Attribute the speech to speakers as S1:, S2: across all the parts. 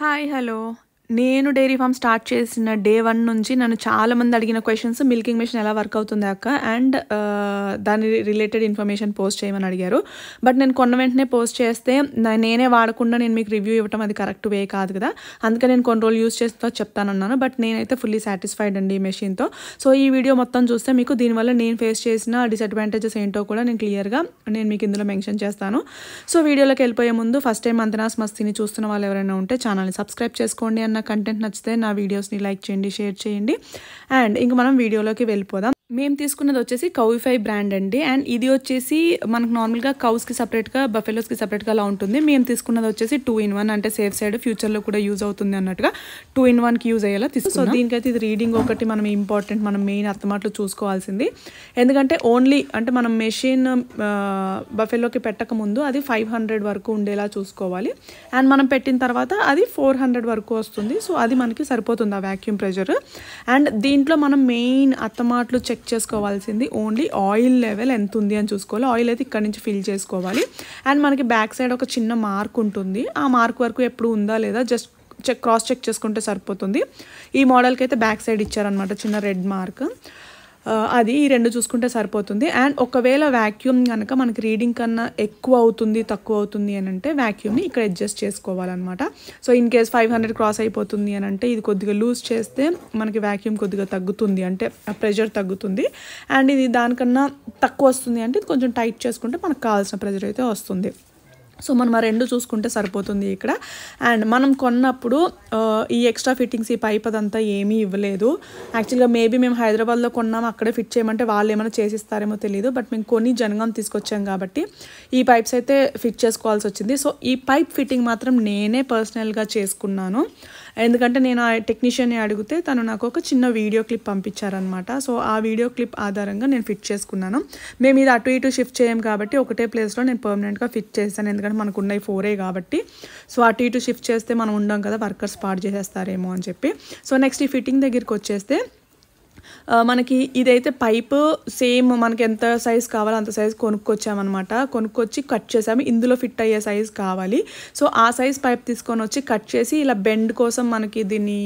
S1: Hi hello నేను dairy farm start చేసిన day 1 నుంచి నన్ను చాలామంది అడిగిన క్వశ్చన్స్ మిల్కింగ్ మెషిన్ ఎలా వర్క్ అవుతుంది అక్క అండ్ దాని రిలేటెడ్ ఇన్ఫర్మేషన్ పోస్ట్ చేయమని అడిగారు. బట్ నేను కొన్న వెంటనే పోస్ట్ చేస్తే నేనే వాడకుండా నేను మీకు రివ్యూ ఇవ్వటం అది కరెక్ట్ వే కాదు కదా, అందుకే నేను కొన్ని రోజులు యూస్ చేస్తా చెప్తానన్నాను. బట్ నేనైతే ఫుల్లీ సాటిస్ఫైడ్ అండి ఈ మెషిన్తో. సో ఈ వీడియో మొత్తం చూస్తే మీకు దీనివల్ల నేను ఫేస్ చేసిన డిసడ్వాంటేజెస్ ఏంటో కూడా నేను క్లియర్గా మీకు ఇందులో మెన్షన్ చేస్తాను. సో వీడియోలోకి వెళ్ళిపోయే ముందు ఫస్ట్ టైం మంతనాస్ మస్తీని చూస్తున్న వాళ్ళు ఎవరైనా ఉంటే ఛానల్ని సబ్స్క్రైబ్ చేసుకోండి. నా కంటెంట్ నచ్చితే నా వీడియోస్ని లైక్ చేయండి, షేర్ చేయండి. అండ్ ఇంక మనం వీడియోలోకి వెళ్ళిపోదాం. మేము తీసుకున్నది వచ్చేసి కౌఫై బ్రాండ్ అండి. అండ్ ఇది వచ్చేసి మనకు నార్మల్గా కౌస్కి సపరేట్గా బఫెలోస్కి సపరేట్గా అలా ఉంటుంది. మేము తీసుకున్నది వచ్చేసి 2-in-1 అంటే సేఫ్ సైడ్ ఫ్యూచర్లో కూడా యూజ్ అవుతుంది అన్నట్టుగా 2-in-1కి యూజ్ అయ్యేలా తీసుకున్నాం. సో దీనికైతే ఇది రీడింగ్ ఒకటి మనం ఇంపార్టెంట్, మనం మెయిన్ అర్థమాట్లు చూసుకోవాల్సింది. ఎందుకంటే ఓన్లీ అంటే మనం మెషిన్ బఫెలోకి పెట్టక ముందు అది 500 వరకు ఉండేలా చూసుకోవాలి. అండ్ మనం పెట్టిన తర్వాత అది 400 వరకు వస్తుంది. సో అది మనకి సరిపోతుంది ఆ వ్యాక్యూమ్ ప్రెషర్. అండ్ దీంట్లో మనం మెయిన్ అర్థమాట్లు చెక్ చేసుకోవాల్సింది ఓన్లీ ఆయిల్ లెవెల్ ఎంత ఉంది అని చూసుకోవాలి. ఆయిల్ అయితే ఇక్కడ నుంచి ఫిల్ చేసుకోవాలి. అండ్ మనకి బ్యాక్ సైడ్ ఒక చిన్న మార్క్ ఉంటుంది. ఆ మార్క్ వరకు ఎప్పుడు ఉందా లేదా జస్ట్ క్రాస్ చెక్ చేసుకుంటే సరిపోతుంది. ఈ మోడల్కి అయితే బ్యాక్ సైడ్ ఇచ్చారనమాట చిన్న రెడ్ మార్క్, అది ఈ రెండు చూసుకుంటే సరిపోతుంది. అండ్ ఒకవేళ వ్యాక్యూమ్ కనుక మనకి రీడింగ్ కన్నా ఎక్కువ అవుతుంది తక్కువ అవుతుంది అని అంటే వ్యాక్యూమ్ని ఇక్కడ అడ్జస్ట్ చేసుకోవాలన్నమాట. సో ఇన్ కేస్ 500 క్రాస్ అయిపోతుంది అని అంటే ఇది కొద్దిగా లూజ్ చేస్తే మనకి వ్యాక్యూమ్ కొద్దిగా తగ్గుతుంది, అంటే ప్రెషర్ తగ్గుతుంది. అండ్ ఇది దానికన్నా తక్కువ వస్తుంది అంటే ఇది కొంచెం టైట్ చేసుకుంటే మనకు కావాల్సిన ప్రెషర్ అయితే వస్తుంది. సో మనం ఆ రెండు చూసుకుంటే సరిపోతుంది ఇక్కడ. అండ్ మనం కొన్నప్పుడు ఈ ఎక్స్ట్రా ఫిట్టింగ్స్ ఈ పైప్ అదంతా ఏమీ ఇవ్వలేదు. యాక్చువల్గా మేబీ మేము హైదరాబాద్లో కొన్నాము, అక్కడే ఫిట్ చేయమంటే వాళ్ళు ఏమైనా చేసిస్తారేమో తెలియదు. బట్ మేము కొన్ని జనగాం తీసుకొచ్చాం కాబట్టి ఈ పైప్స్ అయితే ఫిట్ చేసుకోవాల్సి వచ్చింది. సో ఈ పైప్ ఫిట్టింగ్ మాత్రం నేనే పర్సనల్గా చేసుకున్నాను. ఎందుకంటే నేను ఆ టెక్నీషియన్ని అడిగితే తను నాకు ఒక చిన్న వీడియో క్లిప్ పంపించారనమాట. సో ఆ వీడియో క్లిప్ ఆధారంగా నేను ఫిట్ చేసుకున్నాను. మేము ఇది అటు ఇటు షిఫ్ట్ చేయం కాబట్టి ఒకటే ప్లేస్లో నేను పర్మనెంట్గా ఫిట్ చేశాను. ఎందుకంటే మనకు ఉన్నాయి 4 కాబట్టి. సో అటు ఇటు షిఫ్ట్ చేస్తే మనం ఉండం కదా, వర్కర్స్ పాడు చేసేస్తారేమో అని చెప్పి. సో నెక్స్ట్ ఈ ఫిట్టింగ్ దగ్గరికి వచ్చేస్తే మనకి ఇదైతే పైపు సేమ్ మనకి ఎంత సైజ్ కావాలో అంత సైజ్ కొనుక్కొచ్చామన్నమాట. కొనుక్కొచ్చి కట్ చేసాము. ఇందులో ఫిట్ అయ్యే సైజ్ కావాలి. సో ఆ సైజ్ పైప్ తీసుకొని వచ్చి కట్ చేసి ఇలా బెండ్ కోసం మనకి దీన్ని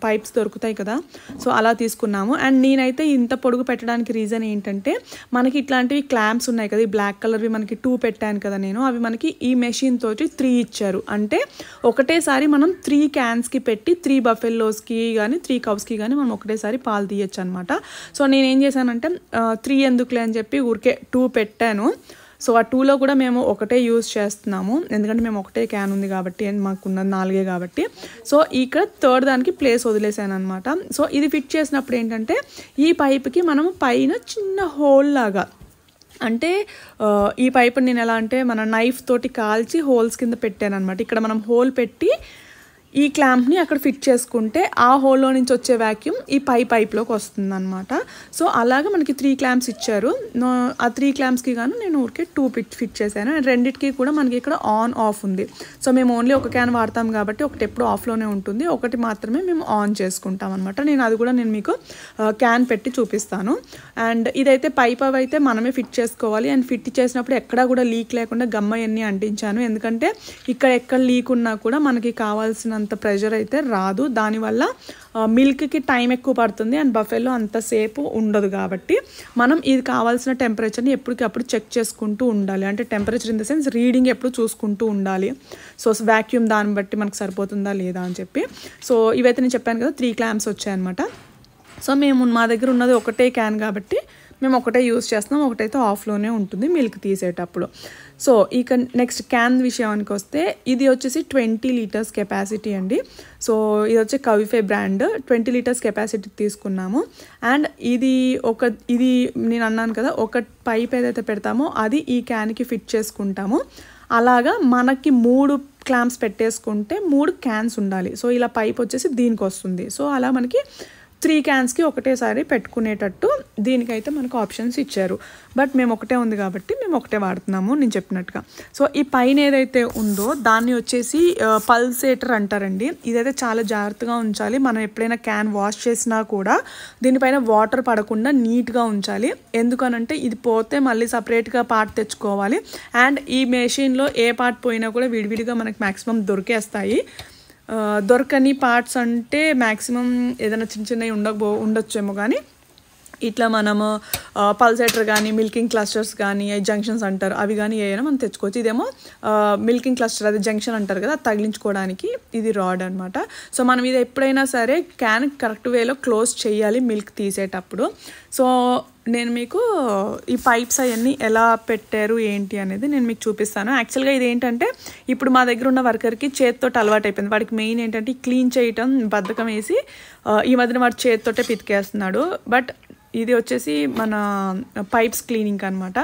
S1: పైప్స్ దొరుకుతాయి కదా, సో అలా తీసుకున్నాము. అండ్ నేనైతే ఇంత పొడుగు పెట్టడానికి రీజన్ ఏంటంటే మనకి ఇట్లాంటివి క్లాంప్స్ ఉన్నాయి కదా, ఈ బ్లాక్ కలర్వి మనకి 2 పెట్టాను కదా నేను, అవి మనకి ఈ మెషిన్ తోటి 3 ఇచ్చారు. అంటే ఒకటేసారి మనం 3 క్యాన్స్కి పెట్టి 3 బఫెల్లోస్కి కానీ 3 కౌస్కి కానీ మనం ఒకటేసారి పాలు తీయచ్చు అనమాట. సో నేనేం చేశానంటే 3 ఎందుకులే అని చెప్పి ఊరికే 2 పెట్టాను. సో ఆ 2లో కూడా మేము ఒకటే యూజ్ చేస్తున్నాము, ఎందుకంటే మేము ఒకటే క్యాన్ ఉంది కాబట్టి, మాకున్నది 4 కాబట్టి. సో ఇక్కడ 3rd దానికి ప్లేస్ వదిలేసాను అనమాట. సో ఇది ఫిట్ చేసినప్పుడు ఏంటంటే ఈ పైప్కి మనము పైన చిన్న హోల్ లాగా, అంటే ఈ పైప్ నేను ఎలా అంటే మన నైఫ్ తోటి కాల్చి హోల్స్ కింద పెట్టాను అనమాట. ఇక్కడ మనం హోల్ పెట్టి ఈ క్లాంప్ని అక్కడ ఫిట్ చేసుకుంటే ఆ హోల్లో నుంచి వచ్చే వ్యాక్యూమ్ ఈ పైప్లోకి వస్తుంది అనమాట. సో అలాగా మనకి 3 క్లాంప్స్ ఇచ్చారు. ఆ 3 క్లాంప్స్కి గాను నేను ఊరికే 2 ఫిట్ చేశాను. అండ్ రెండింటికి కూడా మనకి ఇక్కడ ఆన్ ఆఫ్ ఉంది. సో మేము ఓన్లీ ఒక క్యాన్ వాడతాం కాబట్టి ఒకటి ఎప్పుడు ఆఫ్లోనే ఉంటుంది, ఒకటి మాత్రమే మేము ఆన్ చేసుకుంటాం అనమాట. నేను మీకు క్యాన్ పెట్టి చూపిస్తాను. అండ్ ఇదైతే పైప్ అవి అయితే మనమే ఫిట్ చేసుకోవాలి. అండ్ ఫిట్ చేసినప్పుడు ఎక్కడా కూడా లీక్ లేకుండా గమ్మయన్నీ అంటించాను. ఎందుకంటే ఎక్కడ లీక్ ఉన్నా కూడా మనకి కావాల్సిన ప్రెషర్ అయితే రాదు. దానివల్ల మిల్క్కి టైం ఎక్కువ పడుతుంది అండ్ బఫెలో అంతసేపు ఉండదు. కాబట్టి మనం ఇది కావాల్సిన టెంపరేచర్ని ఎప్పటికప్పుడు చెక్ చేసుకుంటూ ఉండాలి. అంటే temperature in the sense reading ఎప్పుడు చూసుకుంటూ ఉండాలి. సో వ్యాక్యూమ్ దాన్ని బట్టి మనకు సరిపోతుందా లేదా అని చెప్పి. సో ఇవైతే నేను చెప్పాను కదా 3 క్లాంప్స్ వచ్చాయన్నమాట. సో మా దగ్గర ఉన్నది ఒకటే క్యాన్ కాబట్టి మేము ఒకటే యూజ్ చేస్తున్నాం, ఒకటైతే ఆఫ్లోనే ఉంటుంది మిల్క్ తీసేటప్పుడు. సో ఇక నెక్స్ట్ క్యాన్ విషయానికి వస్తే ఇది వచ్చేసి 20 లీటర్స్ కెపాసిటీ అండి. సో ఇది వచ్చి కౌఫై బ్రాండ్ 20 లీటర్స్ కెపాసిటీ తీసుకున్నాము. అండ్ ఇది నేను అన్నాను కదా, ఒక పైప్ ఏదైతే పెడతామో అది ఈ క్యాన్కి ఫిట్ చేసుకుంటాము. అలాగా మనకి 3 క్లాంప్స్ పెట్టేసుకుంటే 3 క్యాన్స్ ఉండాలి. సో ఇలా పైప్ వచ్చేసి దీనికి వస్తుంది. సో అలా మనకి 3 క్యాన్స్కి ఒకటేసారి పెట్టుకునేటట్టు దీనికైతే మనకు ఆప్షన్స్ ఇచ్చారు. బట్ మేము ఒకటే ఉంది కాబట్టి మేము ఒకటే వాడుతున్నాము నేను చెప్పినట్టుగా. సో ఈ పైన ఏదైతే ఉందో దాన్ని వచ్చేసి పల్సేటర్ అంటారండి. ఇదైతే చాలా జాగ్రత్తగా ఉంచాలి. మనం ఎప్పుడైనా క్యాన్ వాష్ చేసినా కూడా దీనిపైన వాటర్ పడకుండా నీట్గా ఉంచాలి. ఎందుకనంటే ఇది పోతే మళ్ళీ సపరేట్గా పార్ట్ తెచ్చుకోవాలి. అండ్ ఈ మెషిన్లో ఏ పార్ట్ పోయినా కూడా విడివిడిగా మనకి మ్యాక్సిమం దొరికేస్తాయి. దొరకని పార్ట్స్ అంటే మ్యాక్సిమం ఏదైనా చిన్న చిన్నవి ఉండొచ్చేమో, కానీ ఇట్లా మనము పల్సేటర్ కానీ మిల్కింగ్ క్లస్టర్స్ కానీ జంక్షన్స్ అంటారు అవి కానీ ఏమైనా మనం తెచ్చుకోవచ్చు. ఇదేమో మిల్కింగ్ క్లస్టర్, అది జంక్షన్ అంటారు కదా, తగిలించుకోవడానికి ఇది రాడ్ అనమాట. సో మనం ఇది ఎప్పుడైనా సరే క్యాన్ కరెక్ట్ వేలో క్లోజ్ చేయాలి మిల్క్ తీసేటప్పుడు. సో నేను మీకు ఈ పైప్స్ అవన్నీ ఎలా పెట్టారు ఏంటి అనేది నేను మీకు చూపిస్తాను. యాక్చువల్గా ఇది ఏంటంటే ఇప్పుడు మా దగ్గర ఉన్న వర్కర్కి చేతితో అలవాటు అయిపోయింది. వాడికి మెయిన్ ఏంటంటే క్లీన్ చేయటం బద్ధకం వేసి ఈ మధ్యన వాడు చేతితోటే పితికేస్తున్నాడు. బట్ ఇది వచ్చేసి మన పైప్స్ క్లీనింగ్ అనమాట.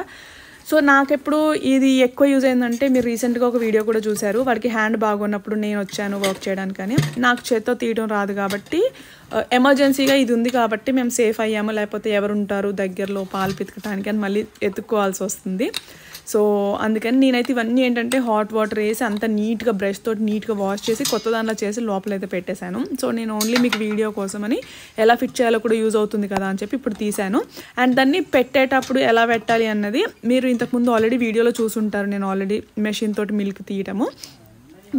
S1: సో నాకెప్పుడు ఇది ఎక్కువ యూజ్ అయిందంటే మీరు రీసెంట్గా ఒక వీడియో కూడా చూశారు, వాడికి హ్యాండ్ బాగున్నప్పుడు నేను వచ్చాను వర్క్ చేయడానికి, కానీ నాకు చేత్తో తీయడం రాదు కాబట్టి ఎమర్జెన్సీగా ఇది ఉంది కాబట్టి మేము సేఫ్ అయ్యాము. లేకపోతే ఎవరు ఉంటారు దగ్గరలో పాలు పితకడానికి అని మళ్ళీ ఎత్తుక్కోవాల్సి వస్తుంది. సో అందుకని నేనైతే ఇవన్నీ ఏంటంటే హాట్ వాటర్ వేసి అంత నీట్గా బ్రష్ తోటి నీట్గా వాష్ చేసి కొత్త దాంట్లో చేసి లోపలైతే పెట్టేశాను. సో నేను ఓన్లీ మీకు వీడియో కోసమని ఎలా ఫిట్ చేయాలో కూడా యూజ్ అవుతుంది కదా అని చెప్పి ఇప్పుడు తీశాను. అండ్ దాన్ని పెట్టేటప్పుడు ఎలా పెట్టాలి అన్నది మీరు ఇంతకుముందు ఆల్రెడీ వీడియోలో చూసుంటారు. నేను ఆల్రెడీ మెషిన్ తోటి మిల్క్ తీయటము,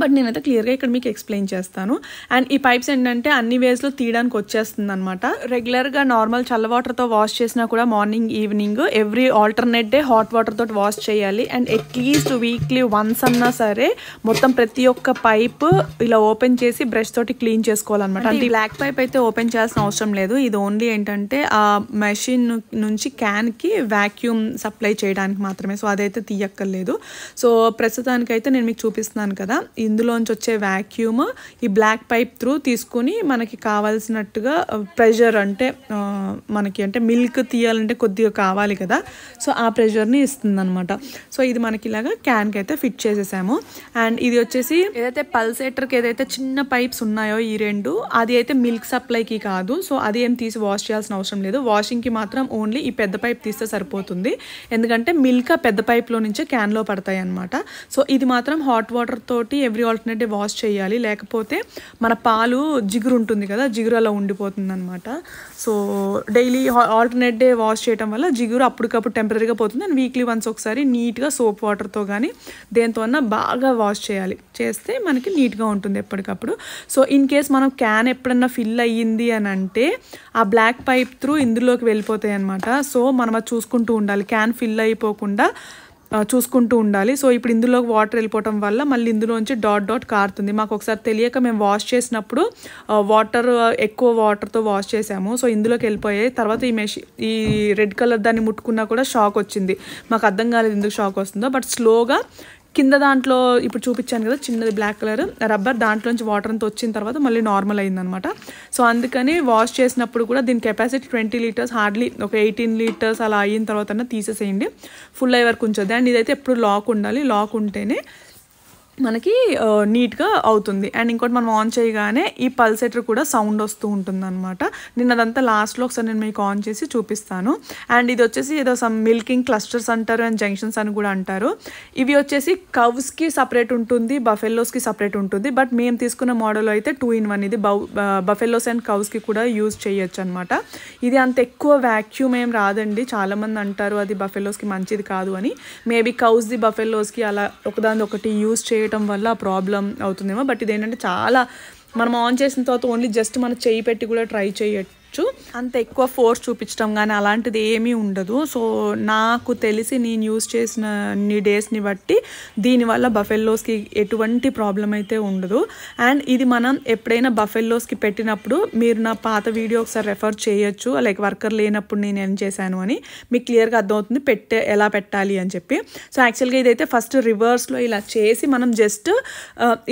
S1: బట్ నేనైతే క్లియర్గా ఇక్కడ మీకు ఎక్స్ప్లెయిన్ చేస్తాను. అండ్ ఈ పైప్స్ ఏంటంటే అన్ని వేస్లో తీయడానికి వచ్చేస్తుంది అనమాట. రెగ్యులర్గా నార్మల్ చల్ల వాటర్తో వాష్ చేసినా కూడా morning evening every alternate day hot water తోటి వాష్ చేయాలి. అండ్ అట్లీస్ట్ వీక్లీ వన్స్ అన్నా సరే మొత్తం ప్రతి ఒక్క పైప్ ఇలా ఓపెన్ చేసి బ్రష్ తోటి క్లీన్ చేసుకోవాలన్నమాట. అంటే ఈ బ్లాక్ పైప్ అయితే ఓపెన్ చేయాల్సిన అవసరం లేదు. ఇది ఓన్లీ ఏంటంటే ఆ మెషిన్ నుంచి క్యాన్కి వ్యాక్యూమ్ సప్లై చేయడానికి మాత్రమే. సో అదైతే తీయక్కర్లేదు. సో ప్రస్తుతానికైతే నేను మీకు చూపిస్తున్నాను కదా, ఇందులోంచి వచ్చే వ్యాక్యూమ్ ఈ బ్లాక్ పైప్ త్రూ తీసుకుని మనకి కావాల్సినట్టుగా ప్రెషర్, అంటే మనకి అంటే మిల్క్ తీయాలంటే కొద్దిగా కావాలి కదా, సో ఆ ప్రెషర్ని ఇస్తుంది అనమాట. సో ఇది మనకి ఇలాగా క్యాన్కి అయితే ఫిట్ చేసేసాము. అండ్ ఇది వచ్చేసి ఏదైతే పల్సేటర్కి ఏదైతే చిన్న పైప్స్ ఉన్నాయో ఈ రెండు, అది అయితే మిల్క్ సప్లైకి కాదు. సో అది ఏం తీసి వాష్ చేయాల్సిన అవసరం లేదు. వాషింగ్కి మాత్రం ఓన్లీ ఈ పెద్ద పైప్ తీస్తే సరిపోతుంది. ఎందుకంటే మిల్క్ ఆ పెద్ద పైప్లో నుంచే క్యాన్లో పడతాయి అనమాట. సో ఇది మాత్రం హాట్ వాటర్ తోటి ఎవ్రీ ఆల్టర్నేట్ డే వాష్ చేయాలి, లేకపోతే మన పాలు జిగురు ఉంటుంది కదా, జిగురు అలా ఉండిపోతుంది అనమాట. So daily alternate day wash చేయడం వల్ల జిగురు అప్పటికప్పుడు టెంపరీగా పోతుంది. అండ్ వీక్లీ వన్స్ ఒకసారి నీట్గా సోప్ వాటర్తో కానీ దేంతో అన్నా బాగా వాష్ చేయాలి, చేస్తే మనకి నీట్గా ఉంటుంది ఎప్పటికప్పుడు. సో ఇన్ కేస్ మనం క్యాన్ ఎప్పుడన్నా ఫిల్ అయ్యింది అని అంటే ఆ బ్లాక్ పైప్ త్రూ ఇందులోకి వెళ్ళిపోతాయి అనమాట. సో మనం అది చూసుకుంటూ ఉండాలి, క్యాన్ ఫిల్ అయిపోకుండా చూసుకుంటూ ఉండాలి. సో ఇప్పుడు ఇందులోకి వాటర్ వెళ్ళిపోవటం వల్ల మళ్ళీ ఇందులోంచి డాట్ డాట్ కారుతుంది. మాకు ఒకసారి తెలియక మేము వాష్ చేసినప్పుడు ఎక్కువ వాటర్తో వాష్ చేసాము. సో ఇందులోకి వెళ్ళిపోయాయి. తర్వాత ఈ రెడ్ కలర్ దాన్ని ముట్టుకున్నా కూడా షాక్ వచ్చింది. మాకు అర్థం కాలేదు ఎందుకు షాక్ వస్తుందో. బట్ స్లోగా కింద దాంట్లో ఇప్పుడు చూపించాను కదా చిన్నది బ్లాక్ కలర్ రబ్బర్, దాంట్లోంచి వాటర్ అంతా వచ్చిన తర్వాత మళ్ళీ నార్మల్ అయిందనమాట. సో అందుకని వాష్ చేసినప్పుడు కూడా దీని కెపాసిటీ 20 లీటర్స్, హార్డ్లీ ఒక 18 లీటర్స్ అలా అయిన తర్వాత తీసేసేయండి, ఫుల్ అయ్యే వరకు ఉంచొద్దు. అండ్ ఇదైతే ఎప్పుడు లాక్ ఉండాలి, లాక్ ఉంటేనే మనకి నీట్గా అవుతుంది. అండ్ ఇంకోటి మనం ఆన్ చేయగానే ఈ పల్సేటర్ కూడా సౌండ్ వస్తూ ఉంటుంది అనమాట. నేను అదంతా లాస్ట్లో ఒకసారి నేను మీకు ఆన్ చేసి చూపిస్తాను. అండ్ ఇది వచ్చేసి ఏదో సమ్ మిల్కింగ్ క్లస్టర్స్ అంటారు అండ్ జంక్షన్స్ అని కూడా అంటారు. ఇవి వచ్చేసి కవ్స్కి సపరేట్ ఉంటుంది, బఫెల్లోస్కి సపరేట్ ఉంటుంది. బట్ మేము తీసుకున్న మోడల్ అయితే 2-in-1. ఇది బఫెల్లోస్ అండ్ కవ్స్కి కూడా యూజ్ చేయొచ్చు అనమాట. ఇది అంత ఎక్కువ వ్యాక్యూమ్ ఏం రాదండి. చాలామంది అంటారు అది బఫెల్లోస్కి మంచిది కాదు అని. మేబీ కవ్స్ది బఫెల్లోస్కి అలా ఒకదాని ఒకటి యూజ్ చేయడం వల్ల ప్రాబ్లం అవుతుందేమో. బట్ ఇదేంటంటే చాలా మనం ఆన్ చేసిన తర్వాత ఓన్లీ జస్ట్ మన చెయ్యి పెట్టి కూడా ట్రై చేయొచ్చు, అంత ఎక్కువ ఫోర్స్ చూపించడం కానీ అలాంటిది ఏమీ ఉండదు. సో నాకు తెలిసి నేను యూజ్ చేసిన డేస్ని బట్టి దీనివల్ల బఫెల్లోస్కి ఎటువంటి ప్రాబ్లం అయితే ఉండదు. అండ్ ఇది మనం ఎప్పుడైనా బఫెల్లోస్కి పెట్టినప్పుడు మీరు నా పాత వీడియో ఒకసారి రెఫర్ చేయొచ్చు, లైక్ వర్కర్ లేనప్పుడు నేను ఏం చేశాను అని మీకు క్లియర్గా అర్థమవుతుంది ఎలా పెట్టాలి అని చెప్పి. సో యాక్చువల్గా ఇదైతే ఫస్ట్ రివర్స్లో ఇలా చేసి మనం జస్ట్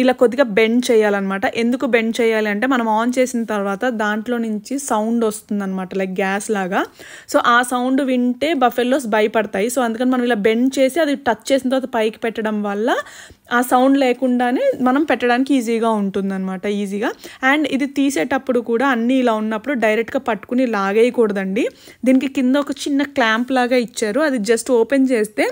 S1: ఇలా కొద్దిగా బెండ్ చేయాలన్నమాట. ఎందుకు బెండ్ చేయాలి అంటే మనం ఆన్ చేసిన తర్వాత దాంట్లో నుంచి సౌండ్ వస్తుంది అనమాట, లైక్ గ్యాస్ లాగా. సో ఆ సౌండ్ వింటే బఫెల్లోస్ భయపడతాయి. సో అందుకని మనం ఇలా బెండ్ చేసి అది టచ్ చేసిన తర్వాత పైకి పెట్టడం వల్ల ఆ సౌండ్ లేకుండానే మనం పెట్టడానికి ఈజీగా ఉంటుంది అనమాట, ఈజీగా. అండ్ ఇది తీసేటప్పుడు కూడా అన్నీ ఇలా ఉన్నప్పుడు డైరెక్ట్గా పట్టుకుని లాగేయకూడదండి. దీనికి కింద ఒక చిన్న క్లాంప్ లాగా ఇచ్చారు, అది జస్ట్ ఓపెన్ చేస్తే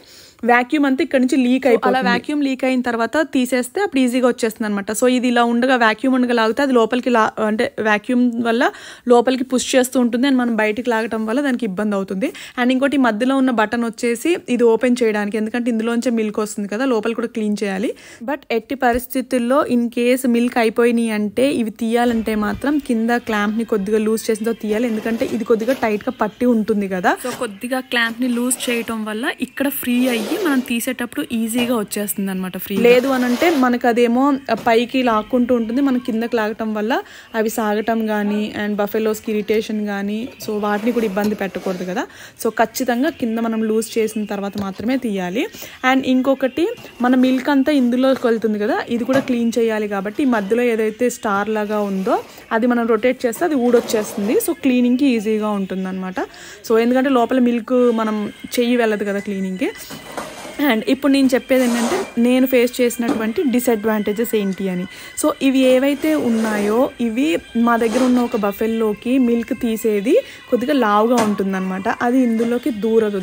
S1: వాక్యూమ్ అంతా ఇక్కడ నుంచి లీక్ అయిపోతుంది. అలా వాక్యూమ్ లీక్ అయిన తర్వాత తీసేస్తే అప్పుడు ఈజీగా వచ్చేస్తుంది అనమాట. సో ఇది ఇలా ఉండగా వాక్యూమ్ ఉండగా లాగితే అది లోపలికి అంటే వాక్యూమ్ వల్ల లోపలికి పుష్ చేస్తూ ఉంటుంది అండ్ మనం బయటికి లాగటం వల్ల దానికి ఇబ్బంది అవుతుంది. అండ్ ఇంకోటి మధ్యలో ఉన్న బటన్ వచ్చేసి ఇది ఓపెన్ చేయడానికి, ఎందుకంటే ఇందులోంచే మిల్క్ వస్తుంది కదా, లోపల కూడా క్లీన్ చేయాలి. బట్ ఎట్టి పరిస్థితుల్లో ఇన్ కేస్ మిల్క్ అయిపోయినాయి అంటే ఇవి తీయాలంటే మాత్రం కింద క్లాంప్ని కొద్దిగా లూజ్ చేసినతో తీయాలి, ఎందుకంటే ఇది కొద్దిగా టైట్గా పట్టి ఉంటుంది కదా. సో కొద్దిగా క్లాంప్ని లూజ్ చేయటం వల్ల ఇక్కడ ఫ్రీ అయ్యి మనం తీసేటప్పుడు ఈజీగా వచ్చేస్తుంది అనమాట. ఫ్రీ లేదు అని అంటే మనకు అదేమో పైకి లాక్కుంటూ ఉంటుంది, మనం కిందకి లాగటం వల్ల అవి సాగటం కానీ అండ్ బఫెలోస్కి ఇరిటేషన్ కానీ, సో వాటిని కూడా ఇబ్బంది పెట్టకూడదు కదా. సో ఖచ్చితంగా కింద మనం లూజ్ చేసిన తర్వాత మాత్రమే తీయాలి. అండ్ ఇంకొకటి మన మిల్క్ అంతా ఇందులోకి వెళ్తుంది కదా, ఇది కూడా క్లీన్ చేయాలి కాబట్టి ఈ మధ్యలో ఏదైతే స్టార్ లాగా ఉందో అది మనం రొటేట్ చేస్తే అది ఊడొచ్చేస్తుంది. సో క్లీనింగ్కి ఈజీగా ఉంటుంది అనమాట. సో ఎందుకంటే లోపల మిల్క్ మనం చెయ్యి వెళ్ళదు కదా క్లీనింగ్కి. అండ్ ఇప్పుడు నేను చెప్పేది ఏంటంటే నేను ఫేస్ చేసినటువంటి డిసడ్వాంటేజెస్ ఏంటి అని. సో ఇవి ఏవైతే ఉన్నాయో ఇవి మా దగ్గర ఉన్న ఒక బఫెల్లోకి మిల్క్ తీసేది కొద్దిగా లావుగా ఉంటుందన్నమాట. అది ఇందులోకి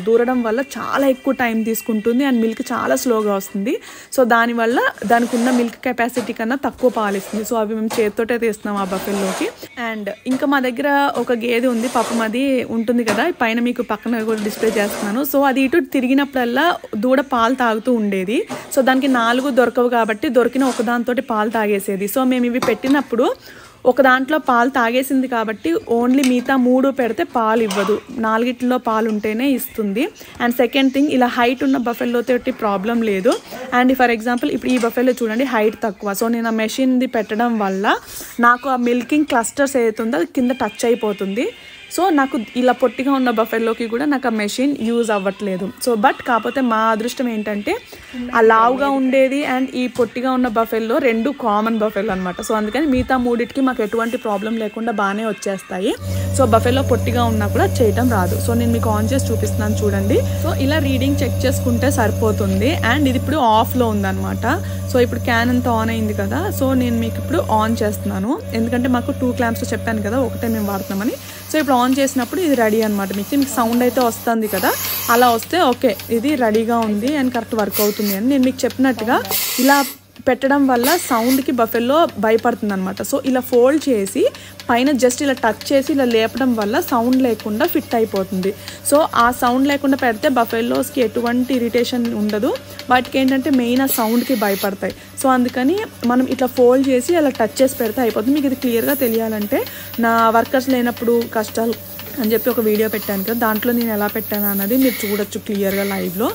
S1: దూరడం వల్ల చాలా ఎక్కువ టైం తీసుకుంటుంది అండ్ మిల్క్ చాలా స్లోగా వస్తుంది. సో దానివల్ల దానికి ఉన్న మిల్క్ కెపాసిటీ కన్నా తక్కువ పాలిస్తుంది. సో అవి మేము చేతితోటే తీస్తున్నాం ఆ బఫెల్లోకి. అండ్ ఇంకా మా దగ్గర ఒక గేదె ఉంది, పాపం అది ఉంటుంది కదా, పైన మీకు పక్కన కూడా డిస్ప్లే చేస్తున్నాను. సో అది ఇటు తిరిగినప్పుడల్లా దూడ పాలు తాగుతూ ఉండేది. సో దానికి 4 దొరకవు కాబట్టి దొరికిన ఒకదాంతో పాలు తాగేసేది. సో మేము ఇవి పెట్టినప్పుడు ఒక దాంట్లో పాలు తాగేసింది కాబట్టి ఓన్లీ మిగతా 3 పెడితే పాలు ఇవ్వదు, 4 పాలు ఉంటేనే ఇస్తుంది. అండ్ సెకండ్ థింగ్, ఇలా హైట్ ఉన్న బఫెల్లో తోటి ప్రాబ్లం లేదు. అండ్ ఫర్ ఎగ్జాంపుల్ ఇప్పుడు ఈ బఫెల్లో చూడండి హైట్ తక్కువ, సో నేను ఆ మెషిన్ది పెట్టడం వల్ల నాకు ఆ మిల్కింగ్ క్లస్టర్స్ ఏదైతుందో అది కింద టచ్ అయిపోతుంది. సో నాకు ఇలా పొట్టిగా ఉన్న బఫెల్లోకి కూడా నాకు ఆ మెషిన్ యూజ్ అవ్వట్లేదు. సో బట్ కాకపోతే మా అదృష్టం ఏంటంటే ఆ లావుగా ఉండేది అండ్ ఈ పొట్టిగా ఉన్న బఫెల్లో 2 కామన్ బఫెల్ అనమాట. సో అందుకని మిగతా 3టికి మాకు ఎటువంటి ప్రాబ్లం లేకుండా బాగానే వచ్చేస్తాయి. సో బఫెల్లో పొట్టిగా ఉన్నా కూడా చేయటం రాదు. సో నేను మీకు ఆన్ చేసి చూపిస్తున్నాను చూడండి. సో ఇలా రీడింగ్ చెక్ చేసుకుంటే సరిపోతుంది. అండ్ ఇది ఇప్పుడు ఆఫ్లో ఉందన్నమాట. సో ఇప్పుడు క్యాన్ అంతా ఆన్ అయింది కదా, సో నేను మీకు ఇప్పుడు ఆన్ చేస్తున్నాను, ఎందుకంటే మాకు 2 క్లాంప్స్ చెప్పాను కదా, ఒకటే మేము వాడుతున్నామని. సో ఇప్పుడు ఆన్ చేసినప్పుడు ఇది రెడీ అనమాట. మీకు సౌండ్ అయితే వస్తుంది కదా, అలా వస్తే ఓకే ఇది రెడీగా ఉంది అండ్ కరెక్ట్ వర్క్ అవుతుంది అని. నేను మీకు చెప్పినట్టుగా ఇలా పెట్టడం వల్ల సౌండ్కి బఫెల్లో భయపడుతుంది అనమాట. సో ఇలా ఫోల్డ్ చేసి పైన జస్ట్ ఇలా టచ్ చేసి ఇలా లేపడం వల్ల సౌండ్ లేకుండా ఫిట్ అయిపోతుంది. సో ఆ సౌండ్ లేకుండా పెడితే బఫెల్లోస్కి ఎటువంటి ఇరిటేషన్ ఉండదు, వాటికి ఏంటంటే మెయిన్ ఆ సౌండ్కి భయపడతాయి. సో అందుకని మనం ఇట్లా ఫోల్డ్ చేసి అలా టచ్ చేసి పెడితే అయిపోతుంది. మీకు ఇది క్లియర్గా తెలియాలంటే నా వర్కర్స్ లేనప్పుడు కష్టాలు అని చెప్పి ఒక వీడియో పెట్టాను కదా, దాంట్లో నేను ఎలా పెట్టాను అన్నది మీరు చూడొచ్చు క్లియర్గా లైవ్లో.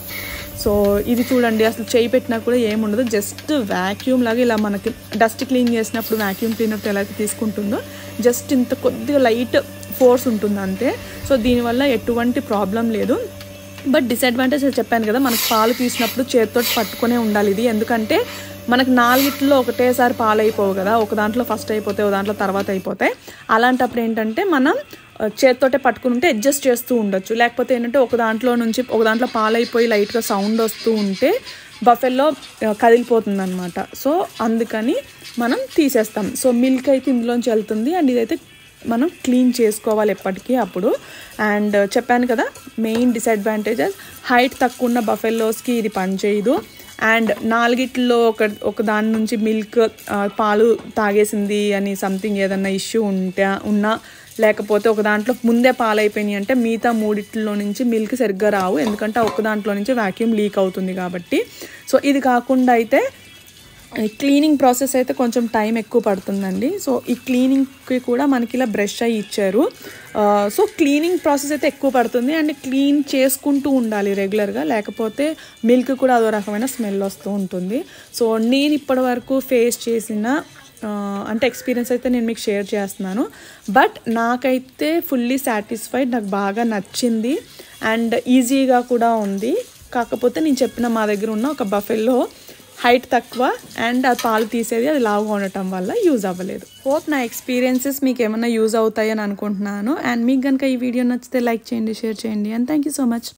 S1: సో ఇది చూడండి, అసలు చేయి పెట్టినా కూడా ఏముండదు, జస్ట్ వ్యాక్యూమ్ లాగా ఇలా మనకి డస్ట్ క్లీన్ చేసినప్పుడు వ్యాక్యూమ్ క్లీనర్ ఎలా తీసుకుంటుందో జస్ట్ ఇంత కొద్దిగా లైట్ ఫోర్స్ ఉంటుంది అంతే. సో దీనివల్ల ఎటువంటి ప్రాబ్లం లేదు. బట్ డిసడ్వాంటేజ్ చెప్పాను కదా, మనకు పాలు తీసినప్పుడు చేతితో పట్టుకునే ఉండాలి ఇది, ఎందుకంటే మనకు 4 ఒకటేసారి పాలు అయిపోవు కదా, ఒక దాంట్లో ఫస్ట్ అయిపోతాయి, ఒక దాంట్లో తర్వాత అయిపోతాయి. అలాంటప్పుడు ఏంటంటే మనం చేతితోటే పట్టుకుని ఉంటే అడ్జస్ట్ చేస్తూ ఉండొచ్చు. లేకపోతే ఏంటంటే ఒక దాంట్లో పాలైపోయి లైట్గా సౌండ్ వస్తూ ఉంటే బఫెల్లో కదిలిపోతుంది అనమాట. సో అందుకని మనం తీసేస్తాం. సో మిల్క్ అయితే ఇందులోంచి వెళ్తుంది అండ్ ఇదైతే మనం క్లీన్ చేసుకోవాలి ఎప్పటికీ అప్పుడు. అండ్ చెప్పాను కదా మెయిన్ డిసడ్వాంటేజెస్, హైట్ తక్కువ ఉన్న బఫెల్లోస్కి ఇది పనిచేయదు. అండ్ 4 ఒక దాని నుంచి మిల్క్ పాలు తాగేసింది అని సంథింగ్ ఏదన్నా ఇష్యూ ఉన్నా లేకపోతే ఒక దాంట్లో ముందే పాలైపోయినాయి అంటే మిగతా 3 నుంచి మిల్క్ సరిగ్గా రావు, ఎందుకంటే ఒక దాంట్లో నుంచి వాక్యూమ్ లీక్ అవుతుంది కాబట్టి. సో ఇది కాకుండా అయితే క్లీనింగ్ ప్రాసెస్ అయితే కొంచెం టైం ఎక్కువ పడుతుందండి. సో ఈ క్లీనింగ్కి కూడా మనకి ఇలా బ్రష్ అయ్యి ఇచ్చారు. సో క్లీనింగ్ ప్రాసెస్ అయితే ఎక్కువ పడుతుంది అండ్ క్లీన్ చేసుకుంటూ ఉండాలి రెగ్యులర్గా, లేకపోతే మిల్క్ కూడా అదో రకమైన స్మెల్ వస్తూ ఉంటుంది. సో నేను ఇప్పటి వరకు ఫేస్ చేసిన అంటే ఎక్స్పీరియన్స్ అయితే నేను మీకు షేర్ చేస్తున్నాను. బట్ నాకైతే ఫుల్లీ సాటిస్ఫైడ్, నాకు బాగా నచ్చింది అండ్ ఈజీగా కూడా ఉంది. కాకపోతే నేను చెప్పిన మా దగ్గర ఉన్న ఒక బఫెల్లో హైట్ తక్కువ అండ్ ఆ పాలు తీసేది అది లావుగా ఉండటం వల్ల యూజ్ అవ్వలేదు. హోప్ నా ఎక్స్పీరియన్సెస్ మీకు ఏమైనా యూజ్ అవుతాయని అనుకుంటున్నాను. అండ్ మీకు కనుక ఈ వీడియో నచ్చితే లైక్ చేయండి, షేర్ చేయండి and thank you so much.